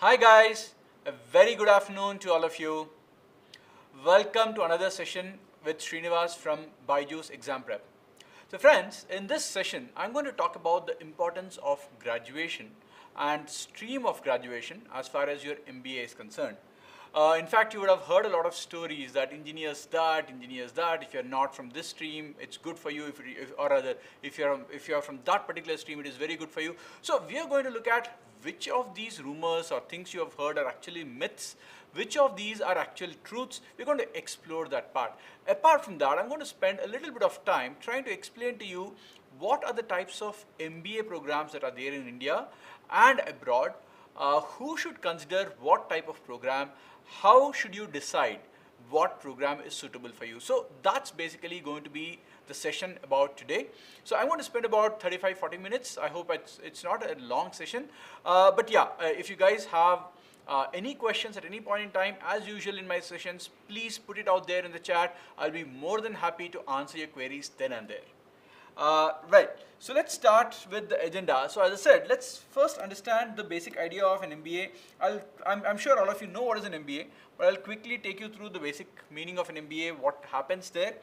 Hi guys, a very good afternoon to all of you. Welcome to another session with Srinivas from BYJU'S Exam Prep. So friends, in this session, I'm going to talk about the importance of graduation and stream of graduation as far as your MBA is concerned. In fact, you would have heard a lot of stories that engineers that. If you're not from this stream, it's good for you. Or rather, if you're from that particular stream, it is very good for you. So we are going to look at which of these rumors or things you have heard are actually myths, which of these are actual truths. We're going to explore that part. Apart from that, I'm going to spend a little bit of time trying to explain to you what are the types of MBA programs that are there in India and abroad, who should consider what type of program, how should you decide what program is suitable for you. So that's basically going to be the session about today. So I'm going to spend about 35-40 minutes. I hope it's not a long session. But yeah, if you guys have any questions at any point in time, as usual in my sessions, please put it out there in the chat. I'll be more than happy to answer your queries then and there. Right, so let's start with the agenda. So as I said, let's first understand the basic idea of an MBA. I'm sure all of you know what is an MBA, but I'll quickly take you through the basic meaning of an MBA, what happens there.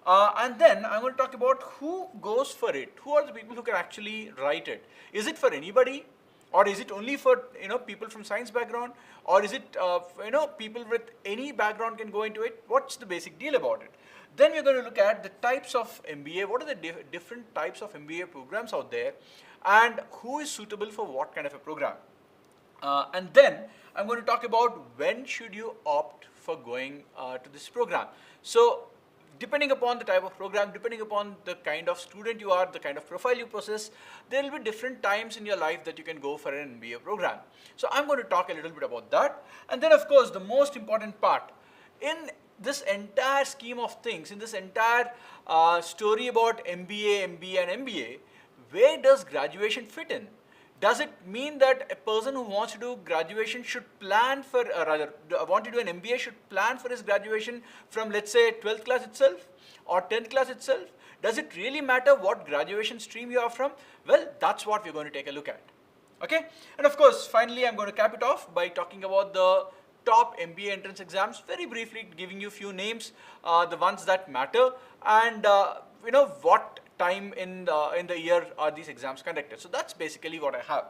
And then I'm going to talk about who goes for it. Who are the people who can actually write it? Is it for anybody? Or is it only for people from science background? Or is it people with any background can go into it? What's the basic deal about it? Then we're going to look at the types of MBA, what are the different types of MBA programs out there, and who is suitable for what kind of a program. And then I'm going to talk about when should you opt for going to this program. So depending upon the type of program, depending upon the kind of student you are, the kind of profile you possess, there will be different times in your life that you can go for an MBA program. So I'm going to talk a little bit about that. And then of course, the most important part, in this entire scheme of things, in this entire story about MBA, MBA and MBA, where does graduation fit in? Does it mean that a person who wants to do graduation should plan for, want to do an MBA should plan for his graduation from, let's say, 12th class itself or 10th class itself? Does it really matter what graduation stream you are from? Well, that's what we're going to take a look at. Okay? And of course, finally, I'm going to cap it off by talking about the top MBA entrance exams, very briefly giving you a few names, the ones that matter, and what time in the year are these exams conducted. So that's basically what I have.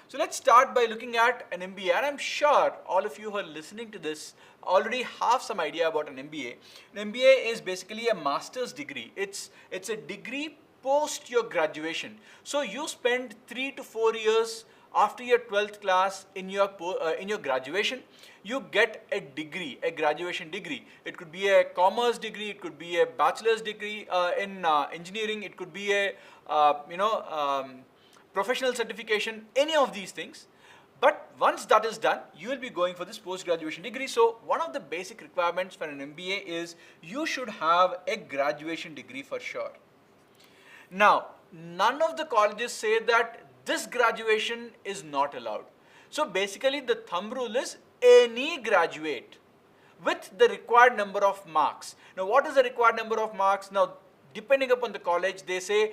So let's start by looking at an MBA, and I'm sure all of you who are listening to this already have some idea about an MBA. An MBA is basically a master's degree. It's a degree post your graduation. So you spend 3 to 4 years after your 12th class in your graduation, you get a degree, a graduation degree. It could be a commerce degree, it could be a bachelor's degree in engineering, it could be a professional certification, any of these things. But once that is done, you will be going for this post-graduation degree. So one of the basic requirements for an MBA is you should have a graduation degree for sure. Now, none of the colleges say that this graduation is not allowed. So basically the thumb rule is any graduate with the required number of marks. Now what is the required number of marks? Now depending upon the college, they say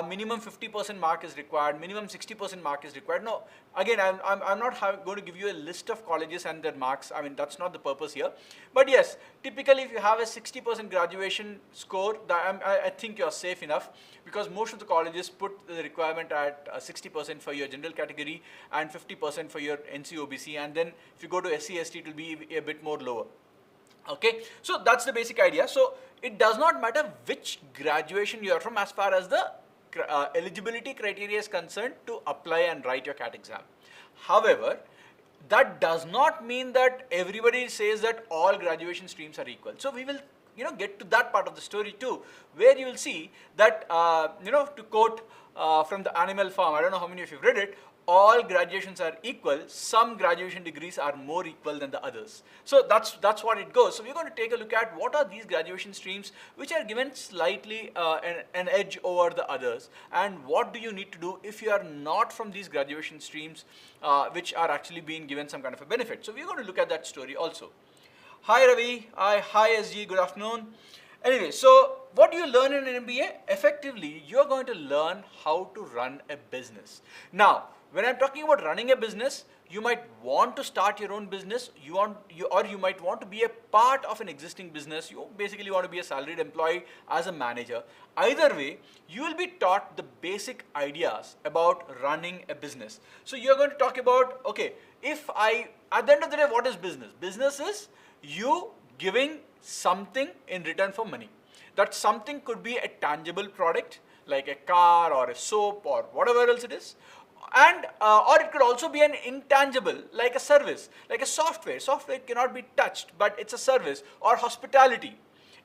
minimum 50% mark is required, minimum 60% mark is required. No, again, I'm not going to give you a list of colleges and their marks. I mean, that's not the purpose here. But yes, typically if you have a 60% graduation score, I think you're safe enough, because most of the colleges put the requirement at 60% for your general category and 50% for your NC-OBC. And then if you go to SC-ST, it will be a bit more lower. Okay, so that's the basic idea. So it does not matter which graduation you are from as far as the eligibility criteria is concerned to apply and write your CAT exam. However, that does not mean that everybody says that all graduation streams are equal. So we will get to that part of the story too, where you will see that to quote from the Animal Farm, I don't know how many of you have read it, all graduations are equal, some graduation degrees are more equal than the others. So that's what it goes. So we're going to take a look at what are these graduation streams which are given slightly an edge over the others, and what do you need to do if you are not from these graduation streams which are actually being given some kind of a benefit. So we're going to look at that story also. Hi Ravi, hi SG, good afternoon. Anyway, so what do you learn in an MBA? Effectively, you're going to learn how to run a business. Now, when I'm talking about running a business, you might want to start your own business, or you might want to be a part of an existing business. You basically want to be a salaried employee as a manager. Either way, you will be taught the basic ideas about running a business. So you're going to talk about, okay, at the end of the day, what is business? Business is you giving something in return for money. That something could be a tangible product like a car or a soap or whatever else it is, and or it could also be an intangible like a service, like a software. Software cannot be touched, but it's a service, or hospitality,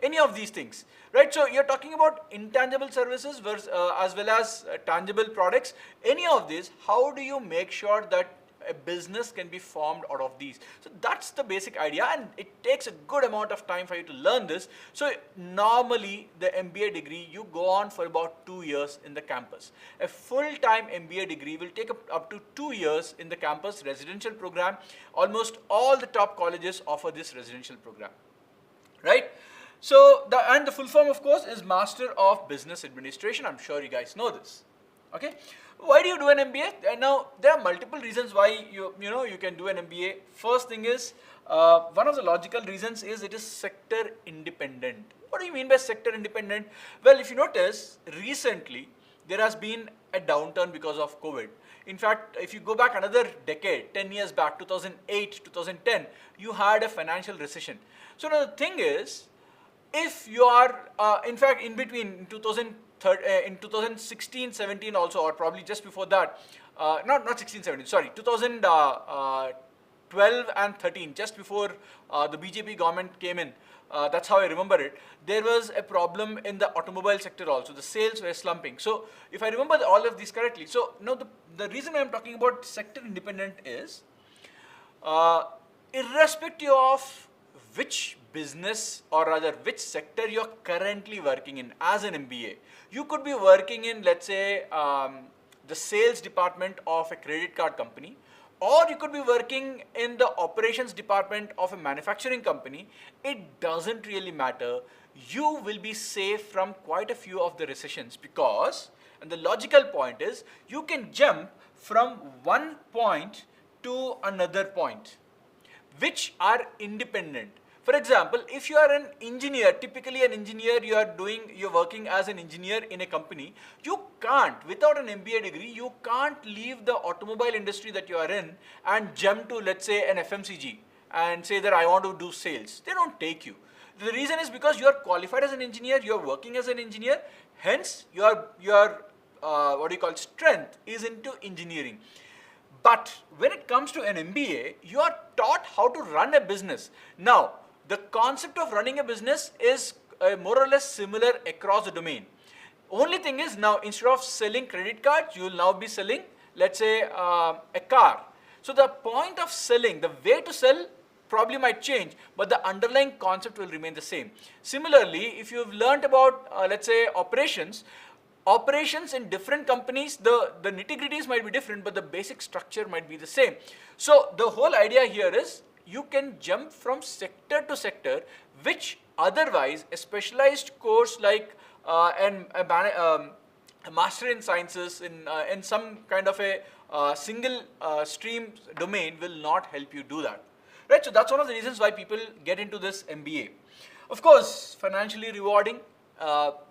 any of these things, right? So you're talking about intangible services versus, as well as tangible products. Any of these, how do you make sure that a business can be formed out of these? So that's the basic idea, and it takes a good amount of time for you to learn this. So normally the MBA degree, you go on for about 2 years in the campus. A full-time MBA degree will take up to 2 years in the campus residential program. Almost all the top colleges offer this residential program, right? So the full form, of course, is Master of Business Administration. I'm sure you guys know this. Okay, why do you do an MBA? And now there are multiple reasons why you can do an MBA. First thing is, one of the logical reasons is it is sector independent. What do you mean by sector independent? Well, if you notice, recently there has been a downturn because of COVID. In fact, if you go back another decade, 10 years back, 2008, 2010, you had a financial recession. So now the thing is, if you are, in fact, in between in 2016, 17 also, or probably just before that, not 16, 17, sorry, 2012 and 13, just before the BJP government came in, that's how I remember it, there was a problem in the automobile sector also. The sales were slumping. So if I remember all of these correctly, so now the reason I'm talking about sector independent is, irrespective of which business, or rather which sector you're currently working in as an MBA. You could be working in, let's say, the sales department of a credit card company, or you could be working in the operations department of a manufacturing company. It doesn't really matter. You will be safe from quite a few of the recessions, because, and the logical point is, you can jump from one point to another point, which are independent. For example, if you are an engineer, typically an engineer, you're working as an engineer in a company, you can't, without an MBA degree, you can't leave the automobile industry that you are in and jump to, let's say, an FMCG and say that I want to do sales. They don't take you. The reason is because you are qualified as an engineer, you are working as an engineer, hence your strength is into engineering. But when it comes to an MBA, you are taught how to run a business. Now, the concept of running a business is more or less similar across the domain. Only thing is, now instead of selling credit cards, you will now be selling, let's say, a car. So the point of selling, the way to sell probably might change, but the underlying concept will remain the same. Similarly, if you've learned about, let's say, operations in different companies, the nitty-gritties might be different, but the basic structure might be the same. So the whole idea here is, you can jump from sector to sector, which otherwise a specialized course like a master in sciences in some kind of a single stream domain will not help you do that. Right? So that's one of the reasons why people get into this MBA. Of course, financially rewarding.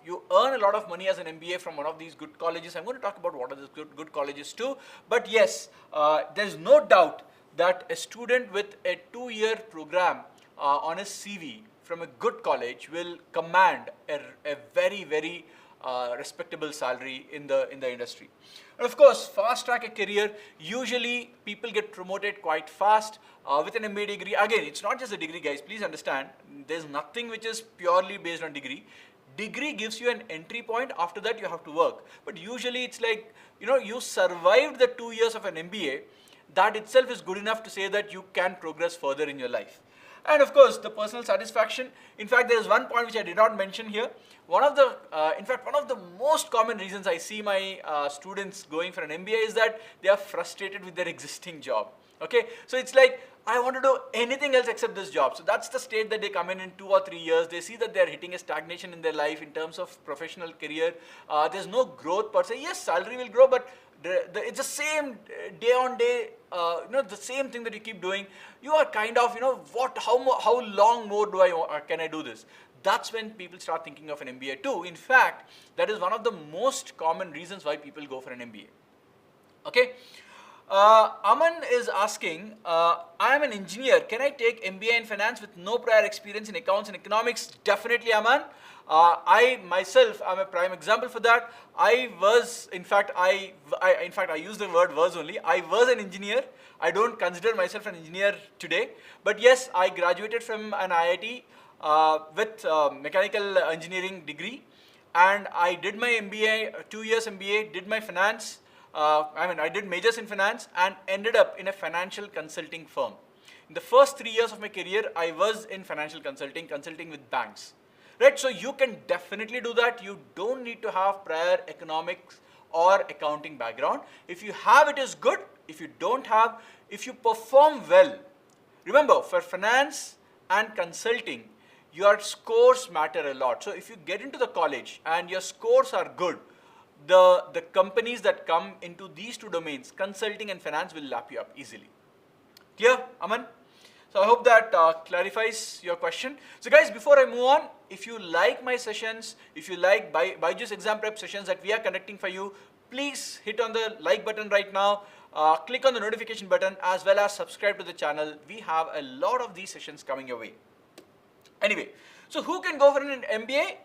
You earn a lot of money as an MBA from one of these good colleges. I'm going to talk about what are these good colleges too. But yes, there's no doubt that a student with a 2-year program on his CV from a good college will command a very, very respectable salary in the industry. And of course, fast track a career. Usually people get promoted quite fast with an MBA degree. Again, it's not just a degree, guys. Please understand, there's nothing which is purely based on degree. Degree gives you an entry point. After that, you have to work. But usually it's like, you survived the 2 years of an MBA. That itself is good enough to say that you can progress further in your life. And of course, the personal satisfaction. In fact, there is one point which I did not mention here. One of the most common reasons I see my students going for an MBA is that they are frustrated with their existing job. Okay, so it's like, I want to do anything else except this job. So that's the state that they come in 2 or 3 years. They see that they're hitting a stagnation in their life in terms of professional career. There's no growth per se. Yes, salary will grow, but It's the same day on day, the same thing that you keep doing. You are kind of, how long more can I do this? That's when people start thinking of an MBA too. In fact, that is one of the most common reasons why people go for an MBA. Okay. Aman is asking, I am an engineer. Can I take MBA in finance with no prior experience in accounts and economics? Definitely, Aman. I myself am a prime example for that. I was, in fact, I use the word was only. I was an engineer. I don't consider myself an engineer today. But yes, I graduated from an IIT with mechanical engineering degree. And I did my MBA, 2 years MBA, did my finance. I did majors in finance and ended up in a financial consulting firm. In the first 3 years of my career, I was in financial consulting with banks. Right? So you can definitely do that. You don't need to have prior economics or accounting background. If you have, it is good. If you don't have, if you perform well, remember for finance and consulting, your scores matter a lot. So if you get into the college and your scores are good, the companies that come into these two domains, consulting and finance, will lap you up easily. Clear, Aman? So I hope that clarifies your question. So guys, before I move on, if you like my sessions, if you like BYJU'S exam prep sessions that we are conducting for you, please hit on the like button right now, click on the notification button, as well as subscribe to the channel. We have a lot of these sessions coming your way. Anyway, so who can go for an MBA?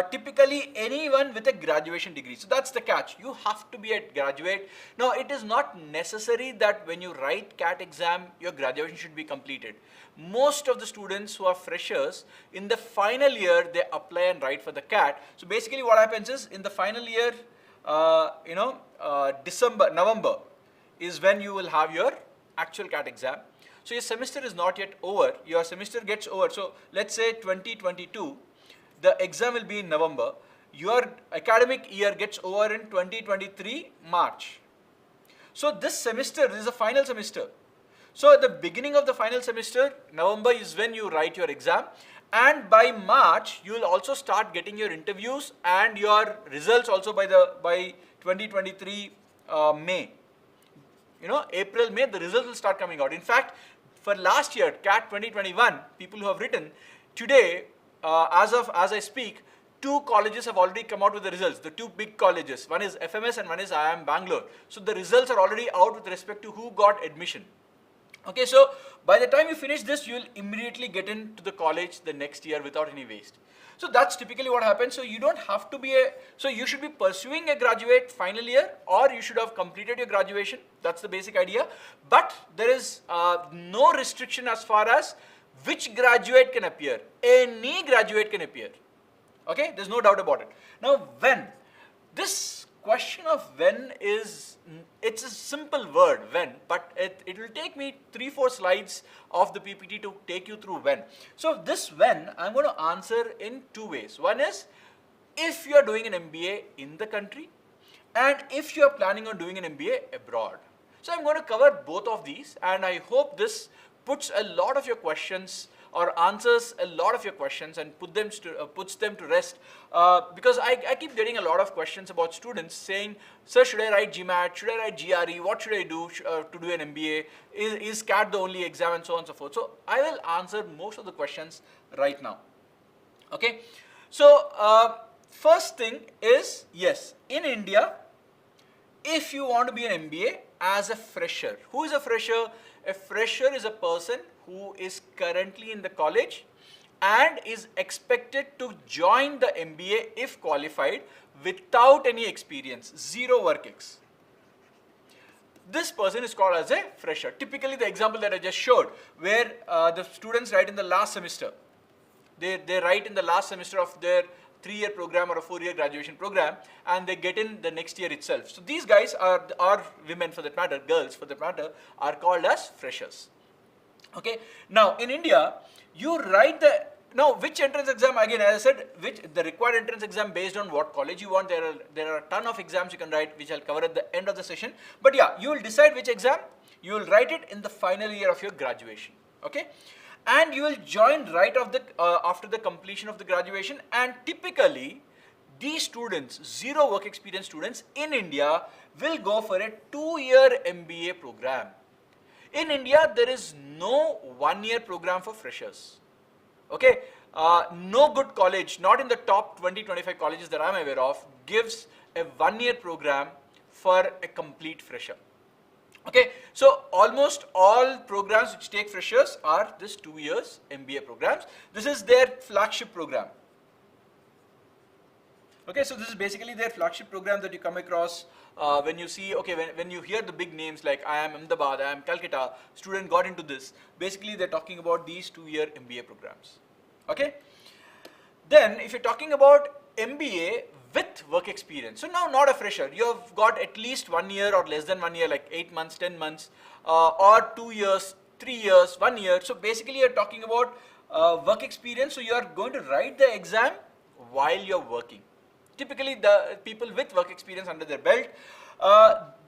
Typically anyone with a graduation degree. So that's the catch. You have to be a graduate. Now, it is not necessary that when you write CAT exam, your graduation should be completed. Most of the students who are freshers, in the final year, they apply and write for the CAT. So basically what happens is, in the final year, November is when you will have your actual CAT exam. So your semester is not yet over. Your semester gets over. So let's say 2022, the exam will be in November. Your academic year gets over in 2023 March. So this semester, this is a final semester. So at the beginning of the final semester, November is when you write your exam. And by March, you will also start getting your interviews and your results also by 2023 May. April, May, the results will start coming out. In fact, for last year, CAT 2021, people who have written, today, as I speak, 2 colleges have already come out with the results, the 2 big colleges. One is FMS and one is IIM Bangalore. So the results are already out with respect to who got admission. Okay, so by the time you finish this, you will immediately get into the college the next year without any waste. So that's typically what happens. So you don't have to be so you should be pursuing a graduate final year, or you should have completed your graduation. That's the basic idea. But there is no restriction as far as which graduate can appear. Any graduate can appear. Okay, there's no doubt about it. Now, when? This question of when is, it's a simple word, when, but it will take me 3-4 slides of the PPT to take you through when. So this when, I'm going to answer in 2 ways. One is, if you are doing an MBA in the country, and if you are planning on doing an MBA abroad. So I'm going to cover both of these, and I hope this puts a lot of your questions or answers a lot of your questions and puts them to rest, because I keep getting a lot of questions about students saying, sir, should I write GMAT, should I write GRE, what should I do to do an MBA, is CAT the only exam, and so on and so forth. So I will answer most of the questions right now. Okay, so first thing is, yes, in India, if you want to be an MBA as a fresher, who is a fresher? A fresher is a person who is currently in the college and is expected to join the MBA if qualified without any experience, 0 work ex. This person is called as a fresher. Typically the example that I just showed, where the students write in the last semester. They write in the last semester of their 3-year program or a 4-year graduation program, and they get in the next year itself. So these guys are women for that matter, girls for that matter, are called as freshers. Okay. Now in India, you write which entrance exam, again as I said, the required entrance exam based on what college you want. There are a ton of exams you can write, which I'll cover at the end of the session. But yeah, you will decide which exam. You will write it in the final year of your graduation. Okay. And you will join right after the completion of the graduation, and typically these students, zero work experience students in India, will go for a 2-year MBA program. In India, there is no 1-year program for freshers. Okay, no good college, not in the top 20-25 colleges that I'm aware of, gives a 1-year program for a complete fresher. Okay, so almost all programs which take freshers are this 2 years MBA programs. This is their flagship program. Okay, so this is basically their flagship program that you come across when you see, okay, when you hear the big names like I am Ahmedabad, I am Calcutta, student got into this. Basically, they're talking about these 2-year MBA programs. Okay, then if you're talking about MBA with work experience, so now not a fresher, you have got at least 1 year or less than 1 year, like 8 months, 10 months, or 2 years, 3 years, 1 year. So basically, you're talking about work experience. So you are going to write the exam while you're working. Typically, the people with work experience under their belt,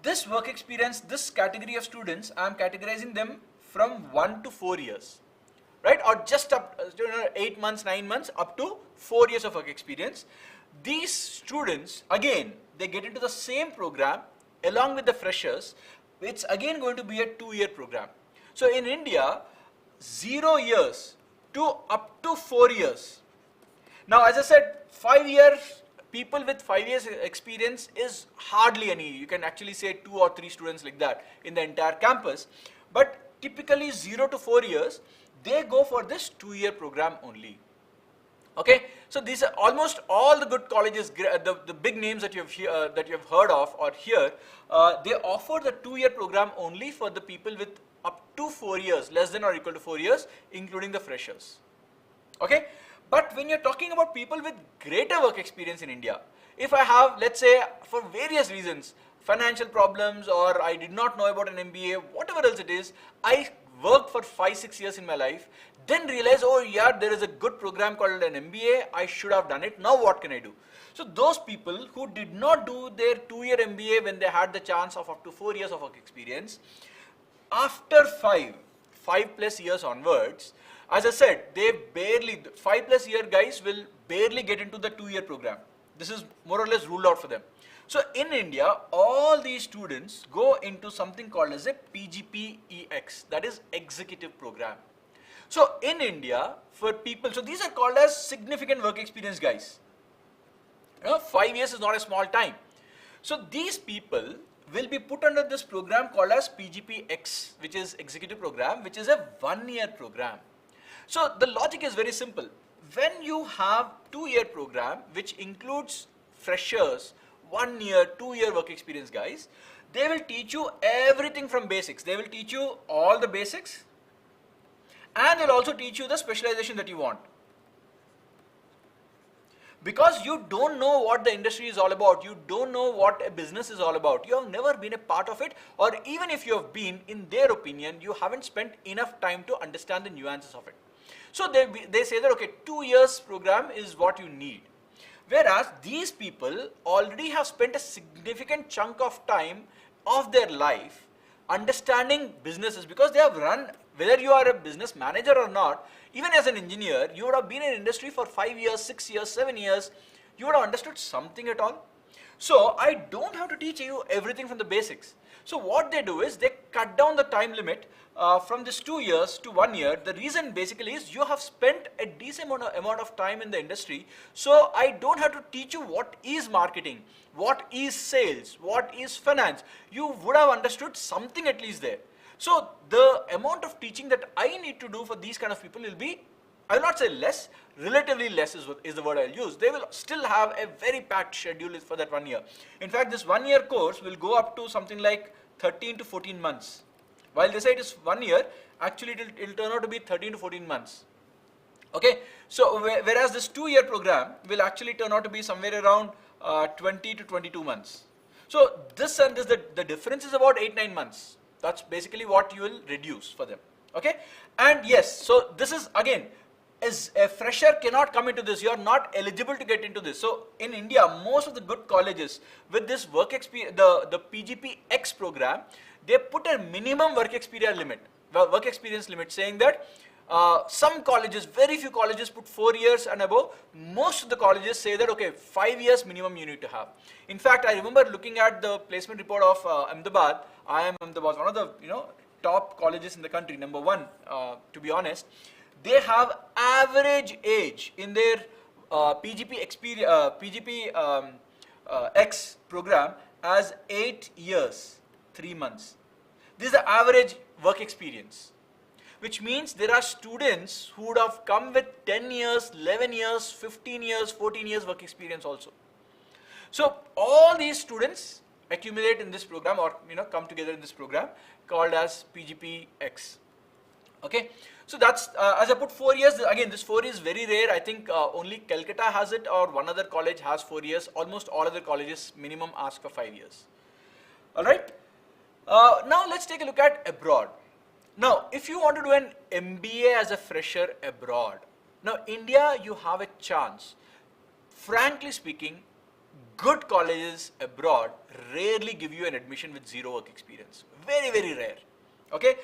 this work experience, this category of students, I am categorizing them from 1 to 4 years, right? Or just up 8 months, 9 months, up to 4 years of work experience. These students, again, they get into the same program along with the freshers. It's again going to be a 2-year program. So in India, 0 years to up to 4 years. Now, as I said, 5 years, people with 5 years experience is hardly any. You can actually say 2 or 3 students like that in the entire campus. But typically 0 to 4 years, they go for this 2-year program only. Okay, so these are almost all the good colleges, the big names that you have heard of or here, they offer the 2-year program only for the people with up to 4 years, less than or equal to 4 years, including the freshers. Okay, but when you're talking about people with greater work experience in India, if I have, let's say, for various reasons, financial problems, or I did not know about an MBA, whatever else it is, I worked for 5-6 years in my life, then realize, oh yeah, there is a good program called an MBA, I should have done it, now what can I do? So those people who did not do their 2-year MBA when they had the chance of up to 4 years of work experience, after 5+ years onwards, as I said, they barely, 5+ year guys will barely get into the 2-year program. This is more or less ruled out for them. So in India, all these students go into something called as a PGP-EX, that is executive program. So in India, for people, so these are called as significant work experience guys. 5 years is not a small time. So these people will be put under this program called as PGP-X, which is executive program, which is a 1-year program. So the logic is very simple. When you have 2-year program, which includes freshers, 1 year, 2-year work experience guys, they will teach you everything from basics. They will teach you all the basics, and they'll also teach you the specialization that you want. Because you don't know what the industry is all about, you don't know what a business is all about, you have never been a part of it, or even if you have been, in their opinion, you haven't spent enough time to understand the nuances of it. So they say that, okay, 2 years program is what you need. Whereas these people already have spent a significant chunk of time of their life understanding businesses, because they have run, whether you are a business manager or not, even as an engineer, you would have been in industry for 5 years, 6 years, 7 years, you would have understood something at all. So I don't have to teach you everything from the basics. So what they do is they cut down the time limit from this 2 years to 1 year. The reason basically is you have spent a decent amount of time in the industry. So I don't have to teach you what is marketing, what is sales, what is finance. You would have understood something at least there. So the amount of teaching that I need to do for these kind of people will be, I will not say less, relatively less is the word I will use. They will still have a very packed schedule for that 1 year. In fact, this 1 year course will go up to something like 13 to 14 months. While they say it is 1 year, actually it will turn out to be 13 to 14 months. Okay, so whereas this 2-year program will actually turn out to be somewhere around 20 to 22 months. So this and this, the difference is about 8-9 months. That's basically what you will reduce for them. Okay, and yes, so this is again, as a fresher cannot come into this, you are not eligible to get into this. So in India, most of the good colleges with this work experience, the PGP-X program, they put a minimum work experience limit saying that Some colleges, very few colleges put 4 years and above. Most of the colleges say that, okay, 5 years minimum you need to have. In fact, I remember looking at the placement report of Ahmedabad. IIM Ahmedabad, one of the top colleges in the country, number one, to be honest. They have average age in their PGP experience, X program as 8 years, 3 months. This is the average work experience, which means there are students who would have come with 10 years, 11 years, 15 years, 14 years work experience also. So all these students accumulate in this program, or come together in this program called as PGPX. Okay, so that's as I put 4 years. Again, this 4 is very rare. I think only Calcutta has it, or one other college has 4 years. Almost all other colleges minimum ask for 5 years. All right. Now let's take a look at abroad. Now, if you want to do an MBA as a fresher abroad, now India, you have a chance. Frankly speaking, good colleges abroad rarely give you an admission with 0 work experience. Very, very rare. Okay,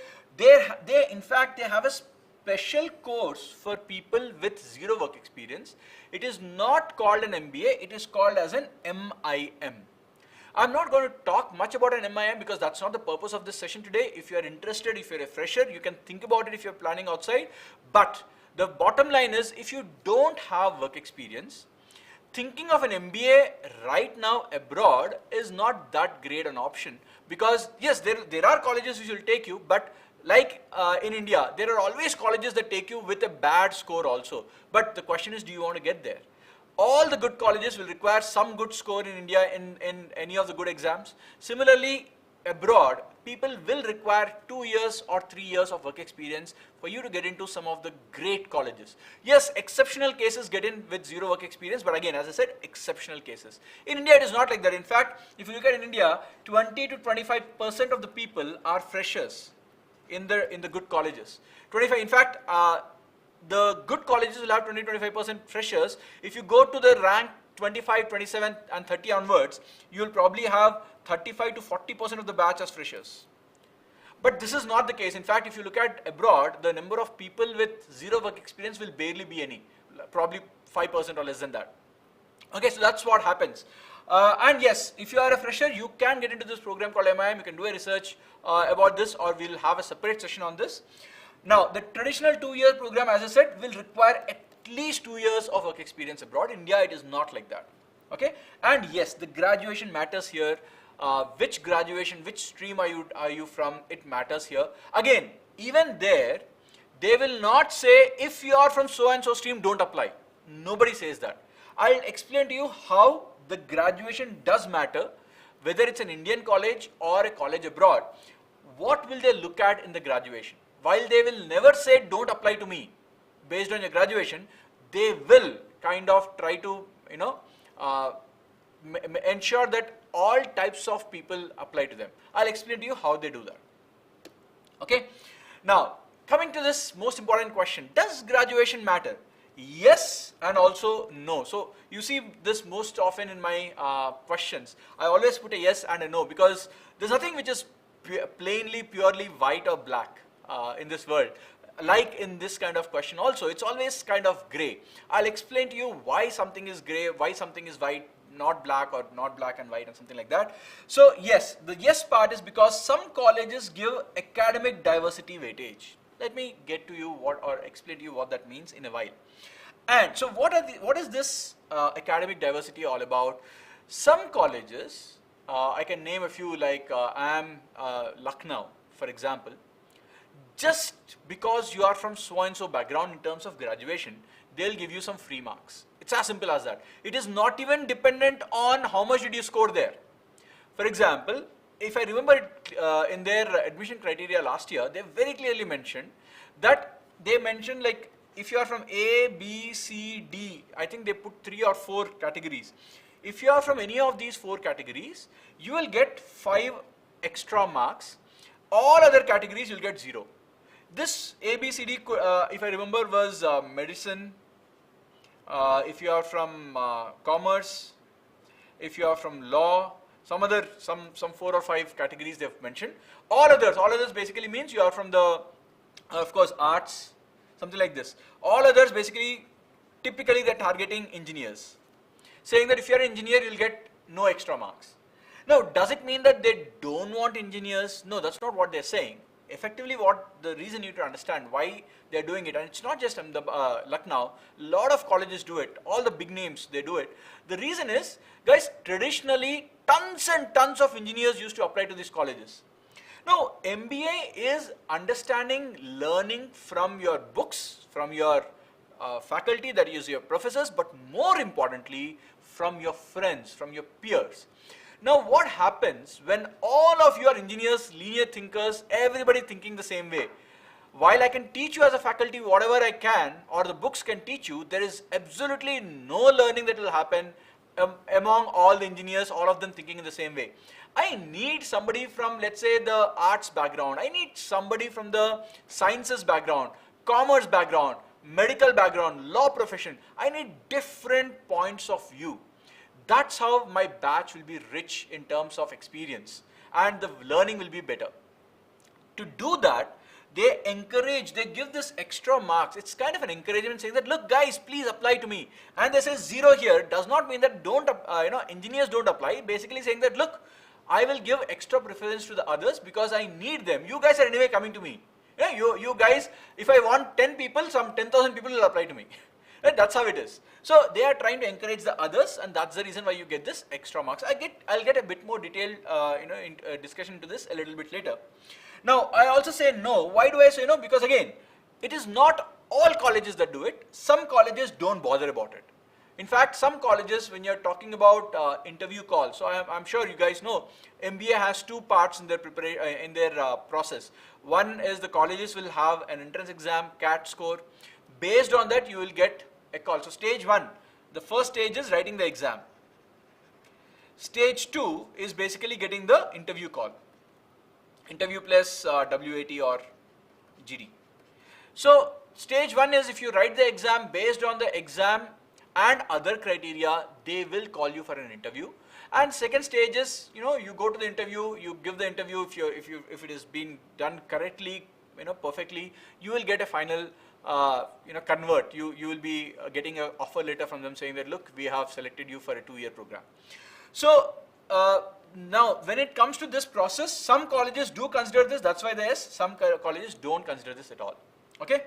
in fact, they have a special course for people with 0 work experience. It is not called an MBA, it is called as an MIM. I'm not going to talk much about an MIM because that's not the purpose of this session today. If you are interested, if you're a fresher, you can think about it if you're planning outside. But the bottom line is, if you don't have work experience, thinking of an MBA right now abroad is not that great an option, because yes, there are colleges which will take you, but like in India, there are always colleges that take you with a bad score also. But the question is, do you want to get there? All the good colleges will require some good score in India in any of the good exams. Similarly, abroad, people will require 2 years or 3 years of work experience for you to get into some of the great colleges. Yes, exceptional cases get in with 0 work experience, but again, as I said, exceptional cases. In India, it is not like that. In fact, if you look at in India, 20 to 25% of the people are freshers in the good colleges. 25, in fact, the good colleges will have 20-25% freshers. If you go to the rank 25, 27 and 30 onwards, you will probably have 35 to 40% of the batch as freshers. But this is not the case. In fact, if you look at abroad, the number of people with 0 work experience will barely be any, probably 5% or less than that. Okay, so that's what happens. And yes, if you are a fresher, you can get into this program called MIM. You can do a research about this, or we'll have a separate session on this. Now, the traditional 2-year program, as I said, will require at least 2 years of work experience abroad. In India, it is not like that. Okay, and yes, the graduation matters here. Which graduation, which stream are you from? It matters here. Again, even there, they will not say if you are from so and so stream, don't apply. Nobody says that. I'll explain to you how the graduation does matter, whether it's an Indian college or a college abroad. What will they look at in the graduation? While they will never say don't apply to me based on your graduation, they will kind of try to ensure that all types of people apply to them. I'll explain to you how they do that. Okay. Now, coming to this most important question, does graduation matter? Yes and also no. So you see this most often in my questions. I always put a yes and a no, because there's nothing which is purely white or black in this world. Like in this kind of question also, it's always kind of gray. I'll explain to you why something is gray, why something is white, not black, or not black and white, and something like that. So yes, the yes part is because some colleges give academic diversity weightage. Let me get to you or explain to you what that means in a while. And so what is this academic diversity all about? Some colleges, I can name a few, like Lucknow, for example. Just because you are from so and so background in terms of graduation, they'll give you some free marks. It's as simple as that. It is not even dependent on how much did you score there. For example, if I remember it, in their admission criteria last year, they very clearly mentioned that they mentioned, like, if you are from A, B, C, D, I think they put 3 or 4 categories. If you are from any of these 4 categories, you will get 5 extra marks. All other categories you'll get 0. This A, B, C, D, if I remember, was medicine. If you are from commerce, if you are from law, some 4 or 5 categories they've mentioned. All others basically means you are from the, of course, arts, something like this. All others basically, typically they're targeting engineers, saying that if you're an engineer, you'll get no extra marks. Now, does it mean that they don't want engineers? No, that's not what they're saying. Effectively, what the reason you need to understand why they're doing it, and it's not just Lucknow, a lot of colleges do it, all the big names, they do it. The reason is, guys, traditionally, tons and tons of engineers used to apply to these colleges. Now, MBA is understanding, learning from your books, from your faculty, that is your professors, but more importantly, from your friends, from your peers. Now, what happens when all of you are engineers, linear thinkers, everybody thinking the same way? While I can teach you as a faculty whatever I can, or the books can teach you, there is absolutely no learning that will happen among all the engineers, all of them thinking in the same way. I need somebody from, let's say, the arts background. I need somebody from the sciences background, commerce background, medical background, law profession. I need different points of view. That's how my batch will be rich in terms of experience, and the learning will be better. To do that, they encourage, they give this extra marks. It's kind of an encouragement saying that, look guys, please apply to me. And they say 0 here does not mean that engineers don't apply. Basically saying that, look, I will give extra preference to the others because I need them. You guys are anyway coming to me. You guys, if I want 10 people, some 10,000 people will apply to me. Right? That's how it is. So they are trying to encourage the others, and that's the reason why you get this extra marks. I'll get a bit more detailed discussion to this a little bit later. Now, I also say no. Why do I say no? Because again, it is not all colleges that do it. Some colleges don't bother about it. In fact, some colleges, when you're talking about interview calls, so I'm sure you guys know, MBA has 2 parts in their process. One is the colleges will have an entrance exam, CAT score. Based on that, you will get a call. So stage 1, the first stage is writing the exam. Stage 2 is basically getting the interview call. Interview plus WAT or GD. So stage 1 is if you write the exam, based on the exam and other criteria, they will call you for an interview. And second stage is, you go to the interview, you give the interview. If it is being done correctly, perfectly, you will get a final convert. You will be getting an offer letter from them saying that, look, we have selected you for a 2-year program. So now when it comes to this process, some colleges do consider this, that's why there is, some colleges don't consider this at all. Okay.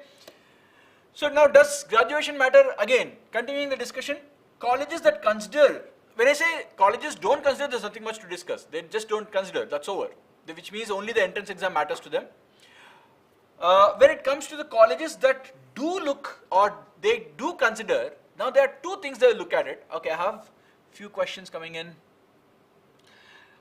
So now, does graduation matter? Again, continuing the discussion, colleges that consider, when I say colleges don't consider, there's nothing much to discuss. They just don't consider, that's over. Which means only the entrance exam matters to them. When it comes to the colleges that do look, or they do consider, now there are 2 things they will look at it. Okay, I have few questions coming in.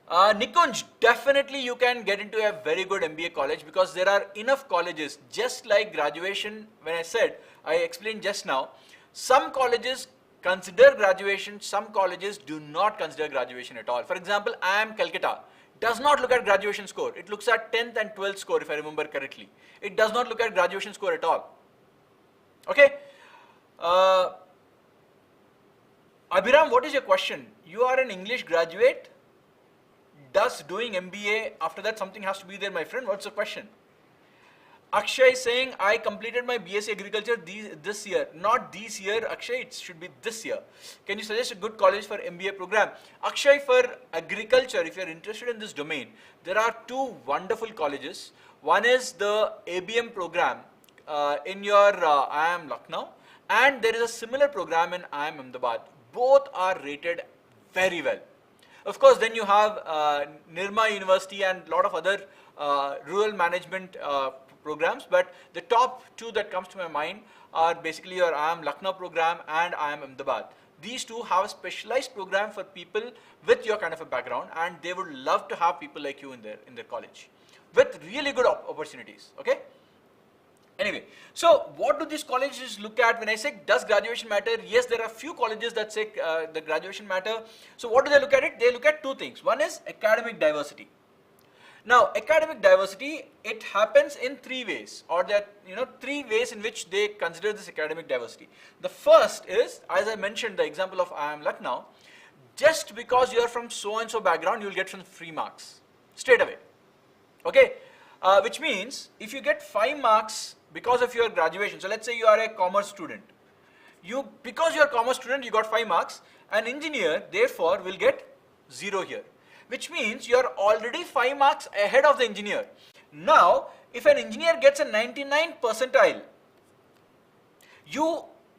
Nikunj, definitely you can get into a very good MBA college because there are enough colleges, just like graduation. When I explained just now, some colleges consider graduation, some colleges do not consider graduation at all. For example, IIM Calcutta does not look at graduation score. It looks at 10th and 12th score, if I remember correctly. It does not look at graduation score at all. Okay. Abhiram, what is your question? You are an English graduate. Does doing MBA, after that something has to be there, my friend? What's the question? Akshay is saying, I completed my BSc Agriculture this year. Not this year, Akshay, it should be this year. Can you suggest a good college for MBA program? Akshay, for agriculture, if you're interested in this domain, there are 2 wonderful colleges. One is the ABM program in your IIM Lucknow, and there is a similar program in IIM Ahmedabad. Both are rated very well. Of course, then you have Nirma University and a lot of other rural management programs, but the top 2 that comes to my mind are basically your IIM Lucknow program and IIM Ahmedabad. These 2 have a specialized program for people with your kind of a background, and they would love to have people like you in their college with really good opportunities. Okay. Anyway, so what do these colleges look at when I say does graduation matter? Yes, there are few colleges that say the graduation matter. So what do they look at it? They look at 2 things. One is academic diversity. Now, academic diversity, it happens in 3 ways, or there are 3 ways in which they consider this academic diversity. The first is, as I mentioned, the example of IIM Lucknow, just because you are from so and so background, you will get some free marks straight away. Okay. Which means if you get 5 marks because of your graduation. So let's say you are a commerce student. Because you are a commerce student, you got 5 marks. An engineer, therefore, will get 0 here, which means you are already 5 marks ahead of the engineer. Now, if an engineer gets a 99 percentile,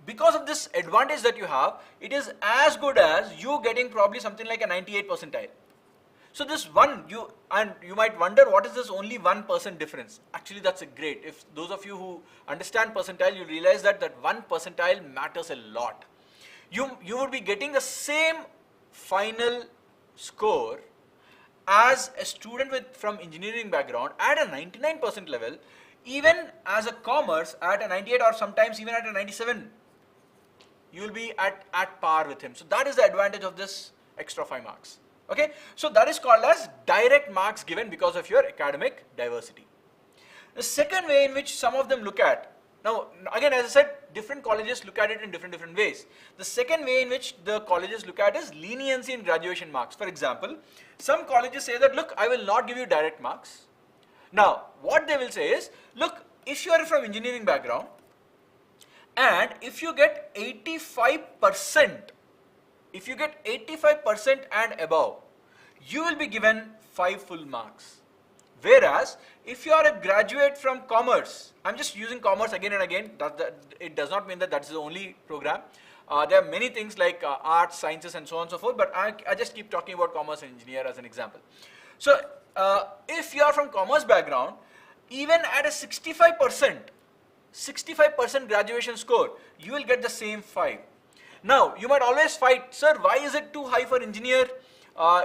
because of this advantage that you have, it is as good as you getting probably something like a 98 percentile. So this one, you might wonder, what is this only 1% difference? Actually, that's great. If those of you who understand percentile, you realize that 1 percentile matters a lot. You would be getting the same final score as a student from engineering background at a 99% level, even as a commerce at a 98 or sometimes even at a 97. You will be at par with him. So that is the advantage of this extra 5 marks. Okay, so that is called as direct marks given because of your academic diversity. The second way in which some of them look at, now again as I said, different colleges look at it in different ways. The second way in which the colleges look at is leniency in graduation marks. For example, some colleges say that, look, I will not give you direct marks. Now, what they will say is, look, if you are from engineering background and if you get 85%, if you get 85% and above, you will be given 5 full marks. Whereas, if you are a graduate from commerce, I'm just using commerce again and again, it does not mean that that's the only program. There are many things like arts, sciences and so on and so forth, but I just keep talking about commerce and engineer as an example. So, if you are from commerce background, even at a 65% graduation score, you will get the same 5. Now, you might always fight, sir, why is it too high for engineer?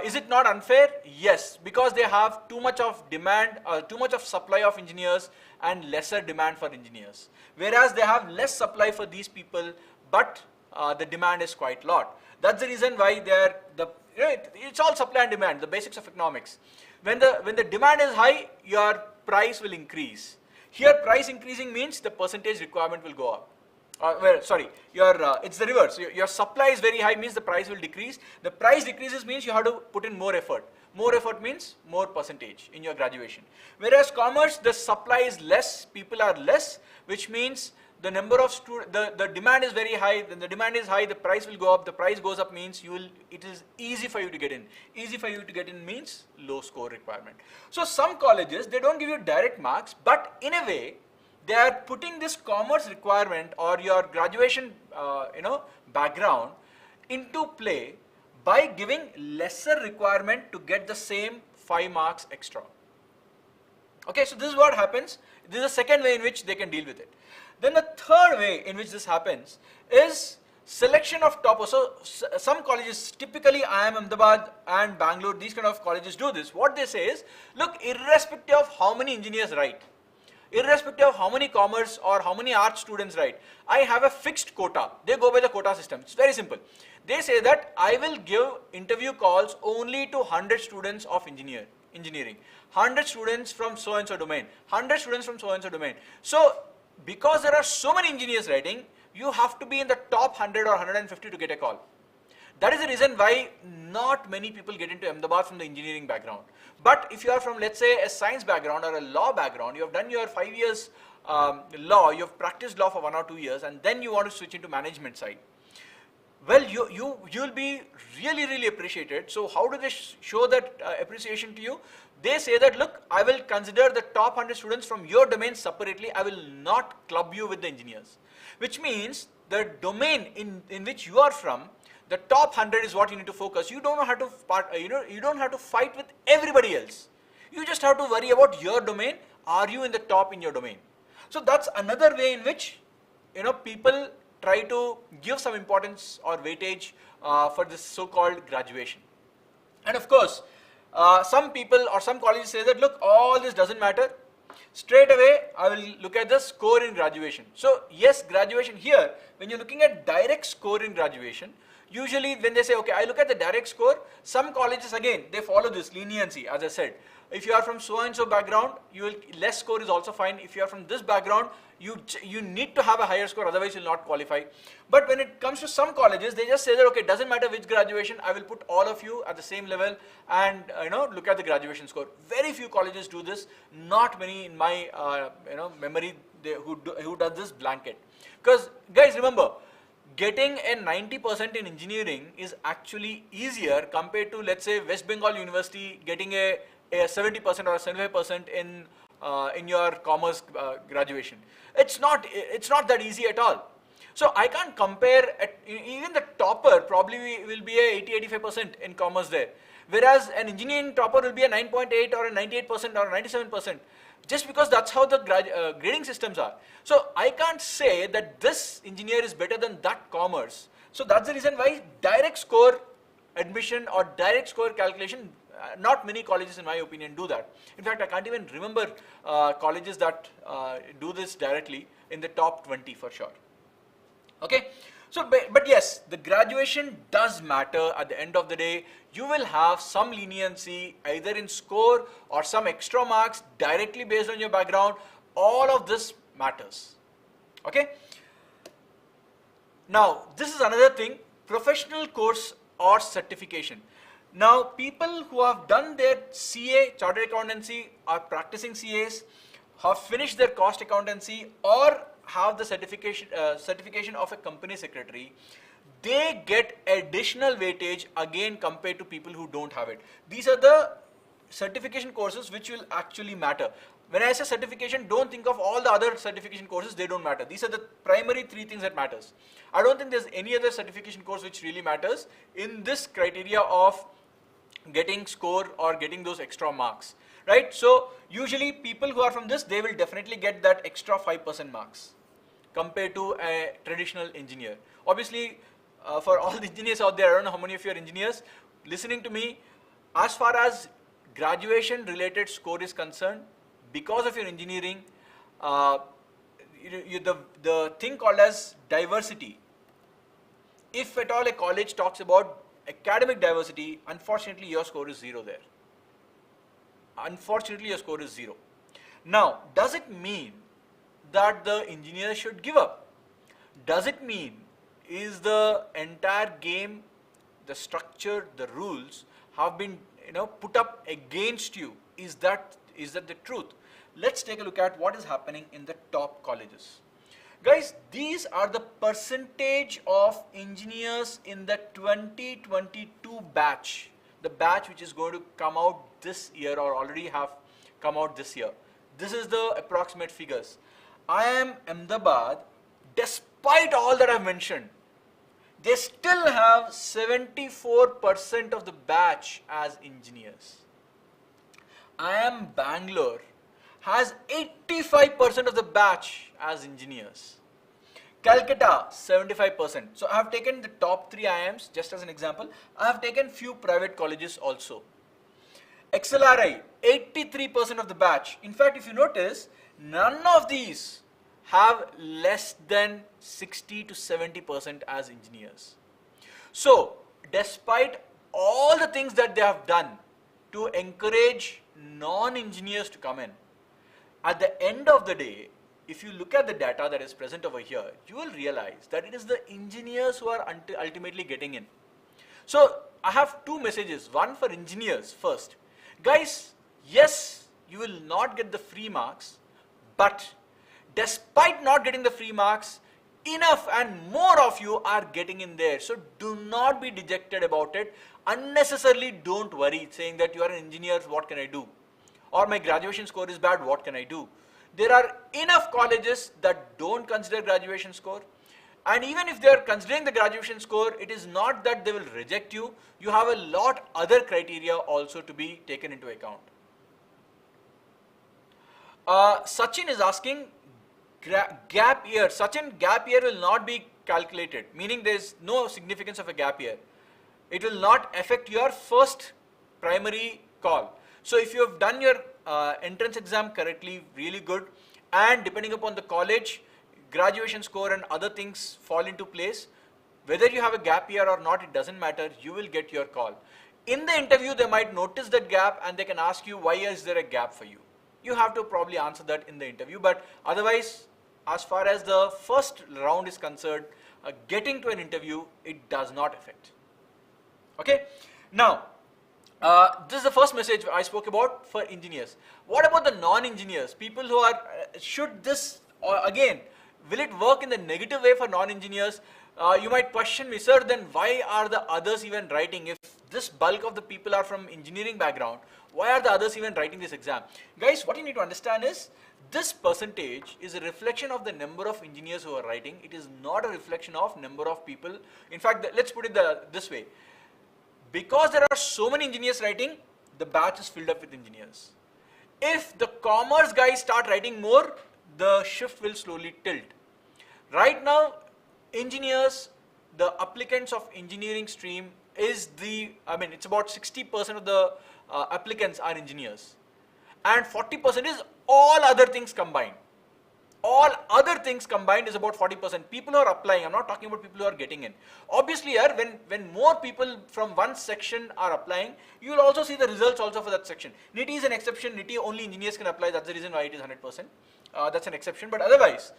Is it not unfair? Yes, because they have too much of demand, too much of supply of engineers and lesser demand for engineers. Whereas they have less supply for these people, but the demand is quite lot. That's the reason why it's all supply and demand, the basics of economics. When the demand is high, your price will increase. Here, price increasing means the percentage requirement will go up. It's the reverse. Your supply is very high means the price will decrease. The price decreases means you have to put in more effort. More effort means more percentage in your graduation. Whereas commerce, the supply is less, people are less, which means the number of the demand is very high. When the demand is high, the price will go up. The price goes up means it is easy for you to get in. Easy for you to get in means low score requirement. So some colleges, they don't give you direct marks, but in a way, they are putting this commerce requirement or your graduation background into play by giving lesser requirement to get the same 5 marks extra. Okay, so this is what happens. This is the second way in which they can deal with it. Then the third way in which this happens is selection of toppers. So some colleges, typically IIM Ahmedabad and Bangalore, these kind of colleges do this. What they say is, look, irrespective of how many engineers write, irrespective of how many commerce or how many art students write, I have a fixed quota. They go by the quota system. It's very simple. They say that I will give interview calls only to 100 students of engineering, 100 students from so and so domain, 100 students from so and so domain. So because there are so many engineers writing, you have to be in the top 100 or 150 to get a call. That is the reason why not many people get into Ahmedabad from the engineering background. But if you are from, let's say, a science background or a law background, you have done your 5 years law, you have practiced law for 1 or 2 years, and then you want to switch into management side. Well, you'll be really appreciated. So how do they show that appreciation to you? They say that, look, I will consider the top 100 students from your domain separately. I will not club you with the engineers. Which means the domain in which you are from, the top 100 is what you need to focus. You don't have to you don't have to fight with everybody else. You just have to worry about your domain. Are you in the top in your domain? So that's another way in which people try to give some importance or weightage for this so-called graduation. And of course, some people or some colleges say that, look, all this doesn't matter. Straight away, I will look at the score in graduation. So yes, graduation here, when you're looking at direct score in graduation, usually when they say, okay, I look at the direct score, some colleges again, they follow this leniency, as I said. If you are from so and so background, less score is also fine. If you are from this background, you need to have a higher score, otherwise you'll not qualify. But when it comes to some colleges, they just say that, okay, it doesn't matter which graduation, I will put all of you at the same level and look at the graduation score. Very few colleges do this. Not many in my memory who does this blanket. Because guys, remember, getting a 90% in engineering is actually easier compared to, let's say, West Bengal University getting a 70% or a 75% in your commerce graduation. It's not that easy at all. So I can't compare. Even the topper probably will be a 80-85% in commerce there, whereas an engineering topper will be a 9.8 or a 98% or a 97%, just because that's how the grading systems are. So I can't say that this engineer is better than that commerce. So that's the reason why direct score admission or direct score calculation, not many colleges in my opinion do that. In fact, I can't even remember colleges that do this directly in the top 20 for sure. Okay, so but yes, the graduation does matter. At the end of the day, you will have some leniency either in score or some extra marks directly based on your background. All of this matters. Okay, now this is another thing, professional course or certification. Now, people who have done their CA, Chartered Accountancy, are practicing CAs, have finished their cost accountancy, or have the certification of a company secretary, they get additional weightage again compared to people who don't have it. These are the certification courses which will actually matter. When I say certification, don't think of all the other certification courses, they don't matter. These are the primary three things that matters. I don't think there's any other certification course which really matters in this criteria of getting score or getting those extra marks, right? So usually people who are from this, they will definitely get that extra 5% marks compared to a traditional engineer. Obviously, for all the engineers out there, I don't know how many of you are engineers listening to me, as far as graduation related score is concerned, because of your engineering, the thing called as diversity, if at all a college talks about academic diversity, unfortunately your score is 0 there. Unfortunately your score is 0. Now, does it mean that the engineer should give up? Does it mean is the entire game, the structure, the rules have been put up against you? Is that the truth? Let's take a look at what is happening in the top colleges. Guys, these are the percentage of engineers in the 2022 batch, the batch which is going to come out this year or already have come out this year. This is the approximate figures. IIM Ahmedabad, despite all that I've mentioned, they still have 74% of the batch as engineers. IIM Bangalore has 85% of the batch as engineers. Calcutta, 75%. So I have taken the top 3 IIMs just as an example. I have taken few private colleges also. XLRI, 83% of the batch. In fact, if you notice, none of these have less than 60 to 70% as engineers. So, despite all the things that they have done to encourage non-engineers to come in, at the end of the day, if you look at the data that is present over here, you will realize that it is the engineers who are ultimately getting in. So I have 2 messages, one for engineers first. Guys, yes, you will not get the free marks, but despite not getting the free marks, enough and more of you are getting in there. So do not be dejected about it. Unnecessarily don't worry saying that you are an engineer, what can I do? Or my graduation score is bad, what can I do? There are enough colleges that don't consider graduation score, and even if they are considering the graduation score, it is not that they will reject you. You have a lot other criteria also to be taken into account. Sachin is asking, gap year. Sachin, gap year will not be calculated, meaning there is no significance of a gap year. It will not affect your first primary call. So if you have done your entrance exam correctly, really good, and depending upon the college, graduation score and other things fall into place, whether you have a gap year or not, it doesn't matter, you will get your call. In the interview, they might notice that gap and they can ask you, why is there a gap for you? You have to probably answer that in the interview, but otherwise, as far as the first round is concerned, getting to an interview, it does not affect. Okay? Now, this is the first message I spoke about for engineers. What about the non-engineers? People who are, should this, again, will it work in the negative way for non-engineers? You might question me, sir, then why are the others even writing? If this bulk of the people are from engineering background, why are the others even writing this exam? Guys, what you need to understand is, this percentage is a reflection of the number of engineers who are writing. It is not a reflection of number of people. In fact, let's put it this way. Because there are so many engineers writing, the batch is filled up with engineers. If the commerce guys start writing more, the shift will slowly tilt. Right now, engineers, the applicants of engineering stream is it's about 60% of the applicants are engineers. And 40% is all other things combined. All other things combined is about 40%. People who are applying, I'm not talking about people who are getting in. Obviously here, when more people from one section are applying, you will also see the results also for that section. NITI is an exception. NITI only engineers can apply. That's the reason why it is 100%. That's an exception. But otherwise,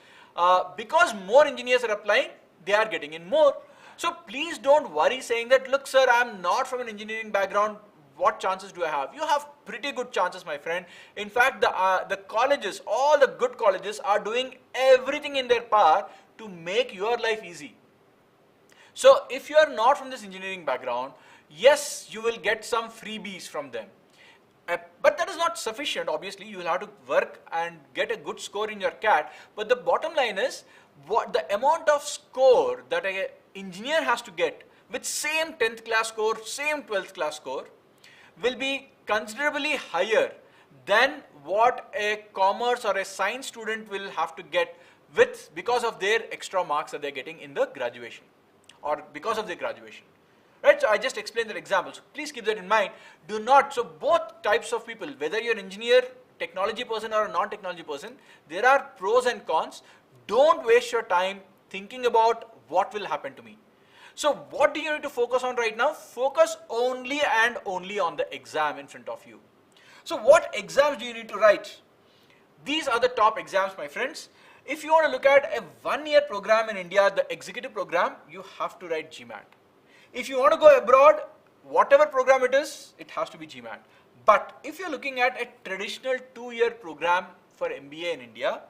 because more engineers are applying, they are getting in more. So please don't worry saying that, look sir, I'm not from an engineering background. What chances do I have? You have pretty good chances, my friend. In fact, the colleges, all the good colleges are doing everything in their power to make your life easy. So if you are not from this engineering background, yes, you will get some freebies from them. But that is not sufficient. Obviously, you will have to work and get a good score in your CAT. But the bottom line is, what the amount of score that an engineer has to get with same 10th class score, same 12th class score, will be considerably higher than what a commerce or a science student will have to get because of their extra marks that they're getting in the graduation or because of their graduation. Right? So I just explained that example. So please keep that in mind. Do not, so both types of people, whether you're an engineer, technology person or a non-technology person, there are pros and cons. Don't waste your time thinking about what will happen to me. So what do you need to focus on right now? Focus only and only on the exam in front of you. So what exams do you need to write? These are the top exams, my friends. If you want to look at a one-year program in India, the executive program, you have to write GMAT. If you want to go abroad, whatever program it is, it has to be GMAT. But if you're looking at a traditional 2-year program for MBA in India,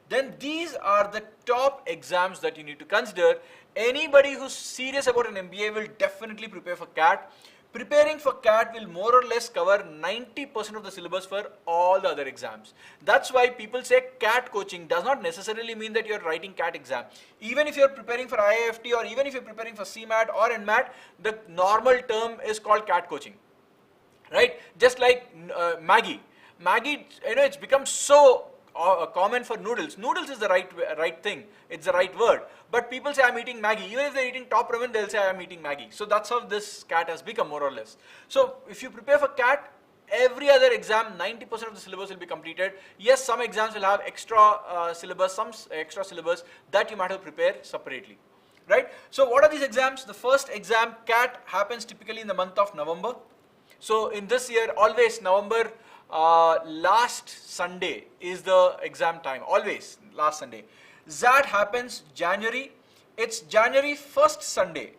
then these are the top exams that you need to consider. Anybody who's serious about an MBA will definitely prepare for CAT. Preparing for CAT will more or less cover 90% of the syllabus for all the other exams. That's why people say CAT coaching does not necessarily mean that you're writing CAT exam. Even if you're preparing for IIFT or even if you're preparing for CMAT or NMAT, the normal term is called CAT coaching. Right? Just like Maggi. Maggi, it's become so common for noodles. Noodles is the right thing. It's the right word. But people say I'm eating Maggi. Even if they're eating top ramen, they'll say I'm eating Maggi. So that's how this CAT has become more or less. So if you prepare for CAT, every other exam, 90% of the syllabus will be completed. Yes, some exams will have extra syllabus, some extra syllabus that you might have to prepare separately. Right? So what are these exams? The first exam, CAT, happens typically in the month of November. So in this year, always November last Sunday is the exam time, always last Sunday. XAT happens January, it's January 1st Sunday.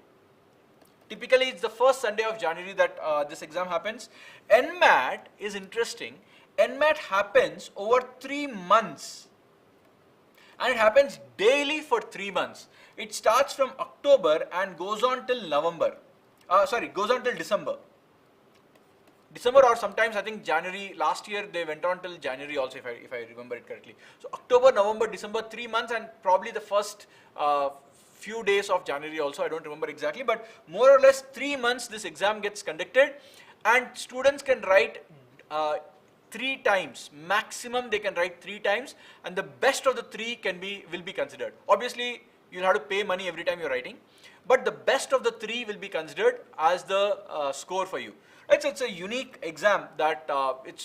Typically it's the first Sunday of January that this exam happens. NMAT is interesting. NMAT happens over 3 months and it happens daily for 3 months. It starts from October and goes on till November. Goes on till December. December or sometimes I think January. Last year they went on till January also if I remember it correctly. So October, November, December, 3 months and probably the first few days of January also, I don't remember exactly, but more or less 3 months this exam gets conducted and students can write 3 times. Maximum they can write 3 times and the best of the 3 will be considered. Obviously you'll have to pay money every time you're writing, but the best of the 3 will be considered as the score for you. It's a unique exam that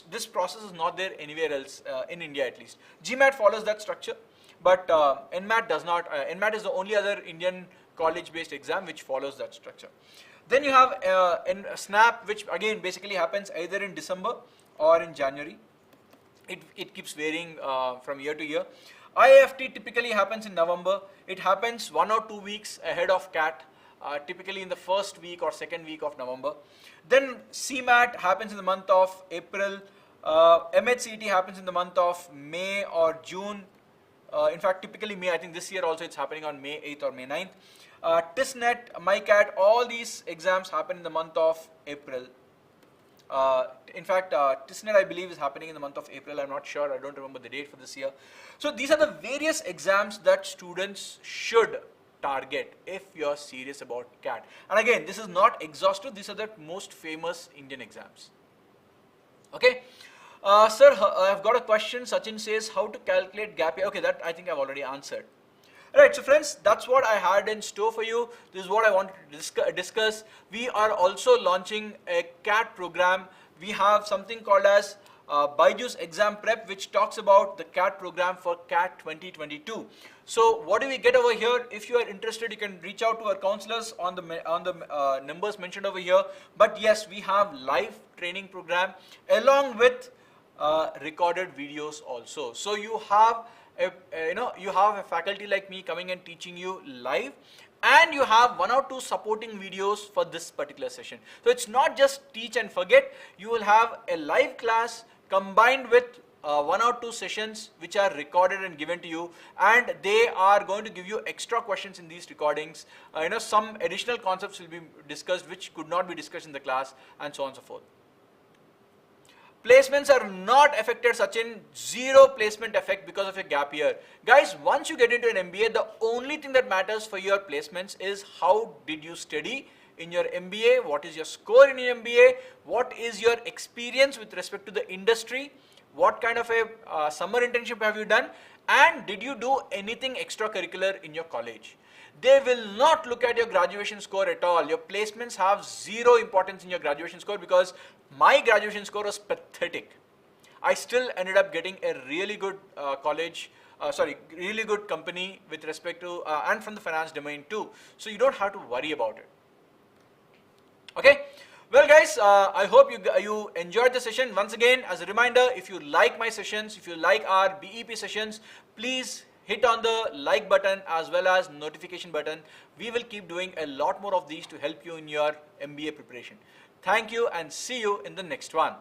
this process is not there anywhere else in India at least. GMAT follows that structure, but NMAT does not. NMAT is the only other Indian college-based exam which follows that structure. Then you have in SNAP, which again basically happens either in December or in January. It keeps varying from year to year. IIFT typically happens in November. It happens 1 or 2 weeks ahead of CAT, typically in the first week or second week of November. Then CMAT happens in the month of April. MHCET happens in the month of May or June. In fact, typically May. I think this year also it's happening on May 8th or May 9th. TISNET, MyCAT, all these exams happen in the month of April. In fact, TISNET I believe is happening in the month of April. I'm not sure. I don't remember the date for this year. So these are the various exams that students should target if you're serious about CAT. And again, this is not exhaustive. These are the most famous Indian exams. Okay. Sir, I've got a question. Sachin says, how to calculate gap year? Okay, that I think I've already answered. Alright, so friends, that's what I had in store for you. This is what I wanted to discuss. We are also launching a CAT program. We have something called as BYJU'S exam prep, which talks about the CAT program for CAT 2022. So what do we get over here? If you are interested, you can reach out to our counselors on the numbers mentioned over here. But yes, we have live training program along with recorded videos also. So you have you have a faculty like me coming and teaching you live, and you have 1 or 2 supporting videos for this particular session. So it's not just teach and forget. You will have a live class combined with 1 or 2 sessions which are recorded and given to you, and they are going to give you extra questions in these recordings. Some additional concepts will be discussed which could not be discussed in the class, and so on and so forth. Placements are not affected, Sachin. Zero placement effect because of your gap year. Guys, once you get into an MBA, the only thing that matters for your placements is how did you study in your MBA, what is your score in your MBA, what is your experience with respect to the industry, what kind of a summer internship have you done, and did you do anything extracurricular in your college. They will not look at your graduation score at all. Your placements have zero importance in your graduation score, because my graduation score was pathetic. I still ended up getting a really good really good company with respect to, and from the finance domain too. So you don't have to worry about it. Okay. Well guys, I hope you enjoyed the session. Once again, as a reminder, if you like my sessions, if you like our BEP sessions, please hit on the like button as well as notification button. We will keep doing a lot more of these to help you in your MBA preparation. Thank you and see you in the next one.